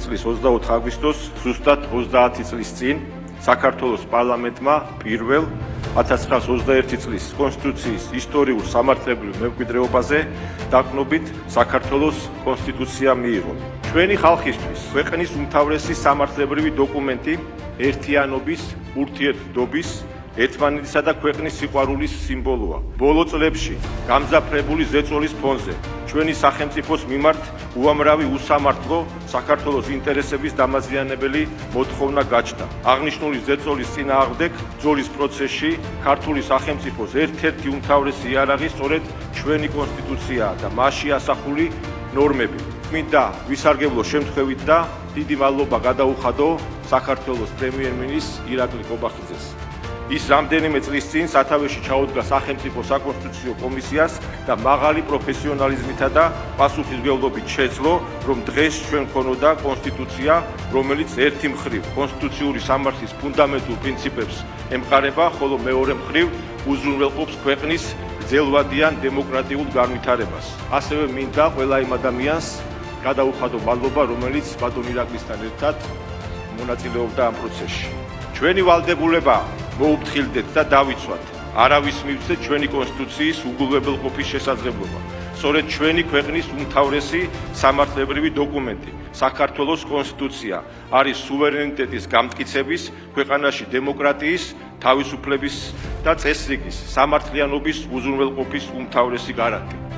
წლის 24 აგვისტოს ზუსტად 30 წლის წინ საქართველოს პარლამენტმა პირველ 1921 წლის კონსტიტუციის ისტორიულ სამართლებრივ მემკვიდრეობაზე დაყრდნობით საქართველოს კონსტიტუცია მიიღო. ჩვენი ხალხისთვის ქვეყნის უმთავრესი სამართლებრივი დოკუმენტი ერთიანობის, ურთიერთდობის, ერთმანეთისა და ქვეყნის სიყვარულის სიმბოლოა. ბოლო წლებში გამძაფრებული ზეწოლის ფონზე ჩვენი სახელმწიფოს მიმართ უამრავი უსამართლო საქართველოს ინტერესების დამაზიანებელი მოთხოვნა გაჩნდა. აღნიშნული ზეწოლის წინააღმდეგ ბრძოლის პროცესში ქართული სახელმწიფოს ერთ-ერთი უმთავრესი იარაღი სწორედ ჩვენი კონსტიტუციაა და მასში ასახული ნორმები. მინდა ვისარგებლო შემთხვევით და დიდი მადლობა გადაუხადო საქართველოს პრემიერ-მინისტრ ირაკლი კობახიძეს. ის რამდენიმე წლის წინ სათავეში ჩაუდგა სახელმწიფო საკონსტიტუციო კომისიას და მაღალი პროფესიონალიზმითა და პასუხისმგებლობით შეძლო, რომ დღეს ჩვენ გქონოდა კონსტიტუცია, რომელიც ერთი მხრივ კონსტიტუციური სამართლის ფუნდამენტურ პრინციპებს ემყარება, ხოლო მეორე მხრივ უზრუნველყოფს ქვეყნის გრძელვადიან დემოკრატიულ განვითარებას. ასევე მინდა ყველა იმ ადამიანს გადაუხადო მადლობა, რომელიც ბატონ ირაკლისთან ერთად მონაწილეობდა ამ პროცესში. ჩვენი ვალდებულება მოუფრთხილდეთ და დავიცვათ. არავის მივცეთ ჩვენი კონსტიტუციის უგულებელყოფის შესაძლებლობა. სწორედ ჩვენი ქვეყნის უმთავრესი სამართლებრივი დოკუმენტი, საქართველოს კონსტიტუცია, არის სუვერენიტეტის გამტკიცების, ქვეყანაში დემოკრატიის, თავისუფლების და წესრიგის, სამართლიანობის უზრუნველყოფის უმთავრესი გარანტი.